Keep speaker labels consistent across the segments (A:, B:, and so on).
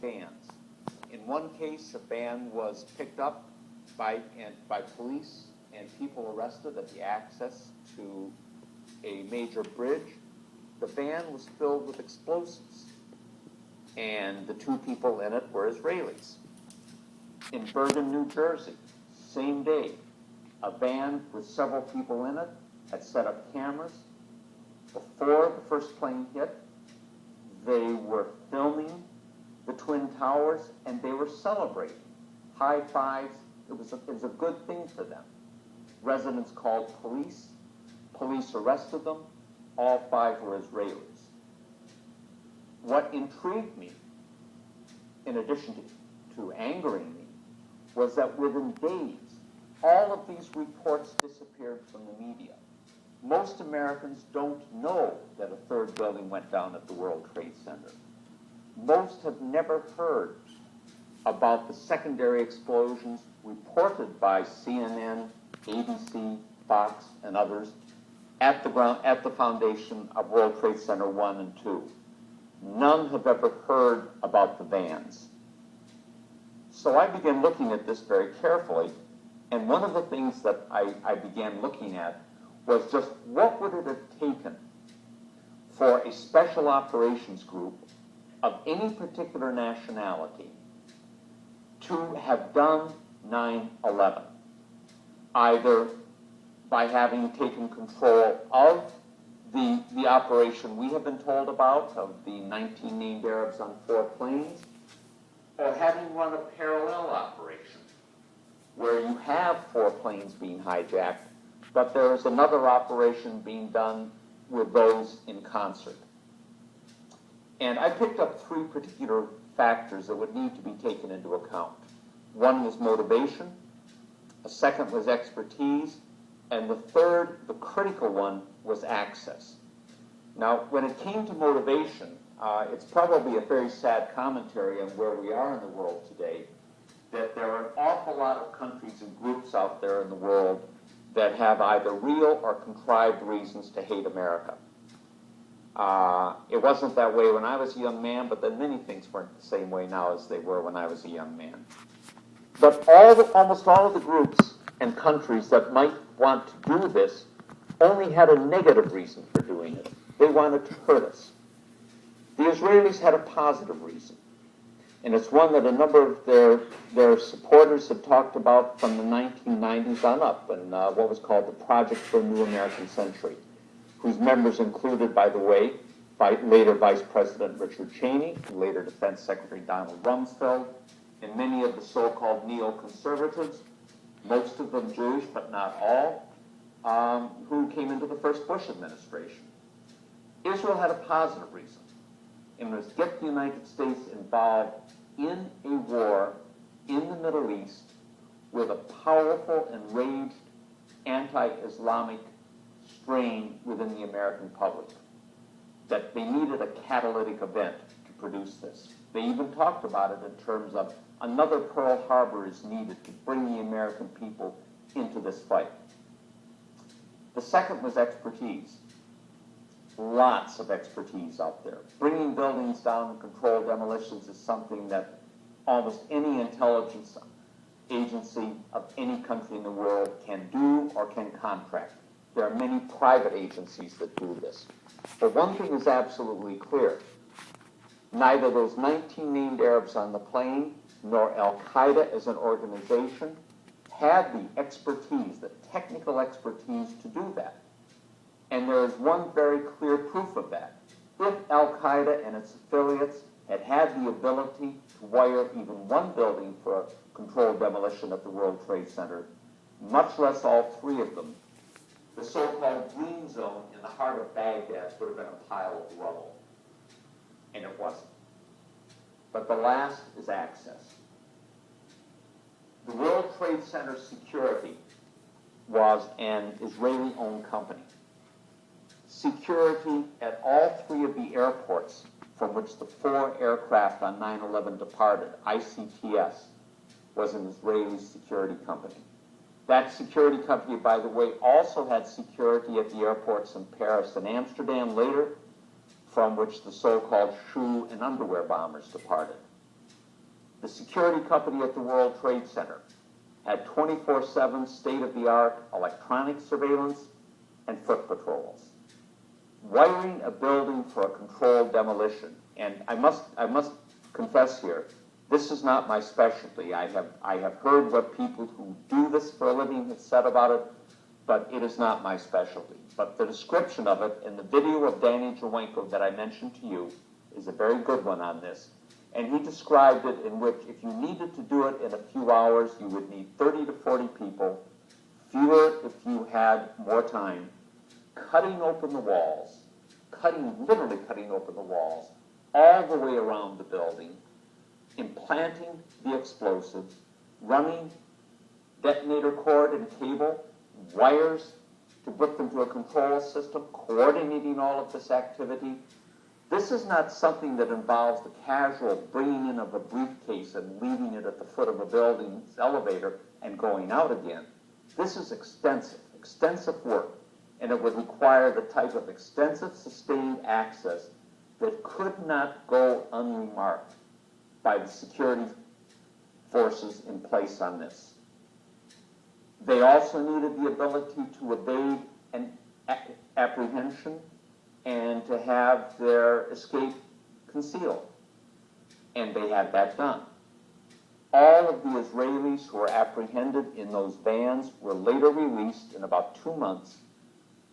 A: vans. In one case, a van was picked up by police and people arrested at the access to a major bridge. The van was filled with explosives, and the two people in it were Israelis. In Bergen, New Jersey, same day, a van with several people in it had set up cameras. Before the first plane hit, they were filming the Twin Towers, and they were celebrating. High fives. It was a good thing for them. Residents called police. Police arrested them. All five were Israelis. What intrigued me, in addition to angering me, was that within days, all of these reports disappeared from the media. Most Americans don't know that a third building went down at the World Trade Center. Most have never heard about the secondary explosions reported by CNN, ABC, Fox, and others at the foundation of World Trade Center 1 and 2. None have ever heard about the vans. So I began looking at this very carefully, and one of the things that I began looking at was just what would it have taken for a special operations group of any particular nationality to have done 9/11, either by having taken control of the operation we have been told about, of the 19 named Arabs on 4 planes, or having run a parallel operation where you have 4 planes being hijacked, but there is another operation being done with those in concert. And I picked up 3 particular factors that would need to be taken into account. One was motivation, a second was expertise, and the third, the critical one, was access. Now, when it came to motivation, it's probably a very sad commentary on where we are in the world today, that there are an awful lot of countries and groups out there in the world that have either real or contrived reasons to hate America. It wasn't that way when I was a young man, but then many things weren't the same way now as they were when I was a young man. But almost all of the groups and countries that might want to do this only had a negative reason for doing it. They wanted to hurt us. The Israelis had a positive reason, and it's one that a number of their supporters had talked about from the 1990s on up, and what was called the Project for a New American Century, whose members included, by the way, later Vice President Richard Cheney, later Defense Secretary Donald Rumsfeld, and many of the so-called neoconservatives, most of them Jewish, but not all, who came into the first Bush administration. Israel had a positive reason, and was to get the United States involved in a war in the Middle East with a powerful, enraged, anti-Islamic strain within the American public, that they needed a catalytic event to produce this. They even talked about it in terms of another Pearl Harbor is needed to bring the American people into this fight. The second was expertise. Lots of expertise out there. Bringing buildings down and controlled demolitions is something that almost any intelligence agency of any country in the world can do or can contract. There are many private agencies that do this. But one thing is absolutely clear. Neither those 19 named Arabs on the plane nor Al-Qaeda as an organization had the expertise, the technical expertise to do that. And there is one very clear proof of that. If Al-Qaeda and its affiliates had had the ability to wire even one building for a controlled demolition at the World Trade Center, much less all 3 of them, the so-called green zone in the heart of Baghdad would have been a pile of rubble. And it wasn't. But the last is access. The World Trade Center security was an Israeli-owned company. Security at all 3 of the airports from which the 4 aircraft on 9/11 departed, ICTS, was an Israeli security company. That security company, by the way, also had security at the airports in Paris and Amsterdam later, from which the so-called shoe and underwear bombers departed. The security company at the World Trade Center had 24/7 state-of-the-art electronic surveillance and foot patrols. Wiring a building for a controlled demolition, and I must confess here, this is not my specialty. I have heard what people who do this for a living have said about it, but it is not my specialty. But the description of it in the video of Danny Jawenko that I mentioned to you is a very good one on this. And he described it in which if you needed to do it in a few hours, you would need 30 to 40 people, fewer if you had more time, cutting open the walls, literally cutting open the walls, all the way around the building, implanting the explosives, running detonator cord and cable, wires to put them to a control system, coordinating all of this activity. This is not something that involves the casual bringing in of a briefcase and leaving it at the foot of a building's elevator and going out again. This is extensive work, and it would require the type of extensive sustained access that could not go unremarked by the security forces in place on this. They also needed the ability to evade an apprehension and to have their escape concealed. And they had that done. All of the Israelis who were apprehended in those vans were later released in about 2 months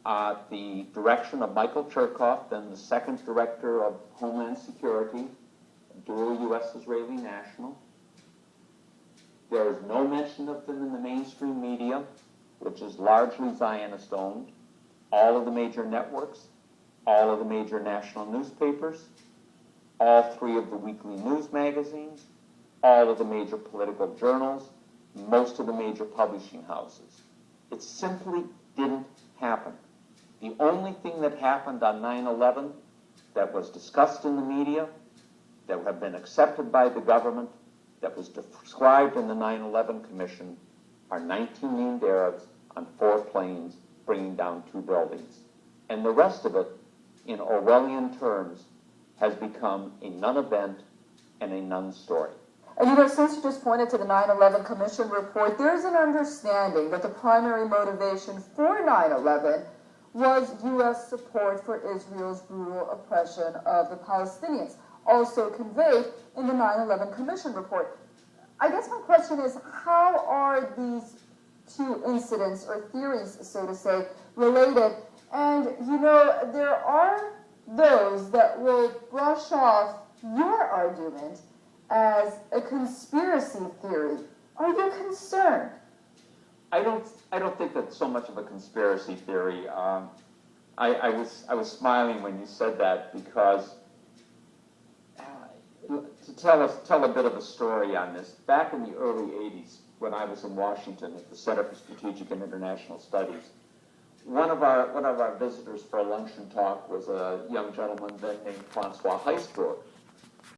A: at the direction of Michael Chertoff, then the second director of Homeland Security, dual U.S.-Israeli national. There is no mention of them in the mainstream media, which is largely Zionist-owned. All of the major networks, all of the major national newspapers, all 3 of the weekly news magazines, all of the major political journals, most of the major publishing houses. It simply didn't happen. The only thing that happened on 9/11 that was discussed in the media, that have been accepted by the government, that was described in the 9/11 Commission, are 19 named Arabs on 4 planes bringing down 2 buildings. And the rest of it, in Orwellian terms, has become a non-event and a non-story.
B: And you know, since you just pointed to the 9/11 Commission report, there's an understanding that the primary motivation for 9/11 was U.S. support for Israel's brutal oppression of the Palestinians, also conveyed in the 9/11 Commission report. I guess my question is, how are these 2 incidents, or theories, so to say, related? And, you know, there are those that will brush off your argument as a conspiracy theory. Are you concerned?
A: I don't think that's so much of a conspiracy theory. I was smiling when you said that, because to tell a bit of a story on this, back in the early 80s, when I was in Washington at the Center for Strategic and International Studies, one of our visitors for a luncheon talk was a young gentleman then named Francois Heisbrugh,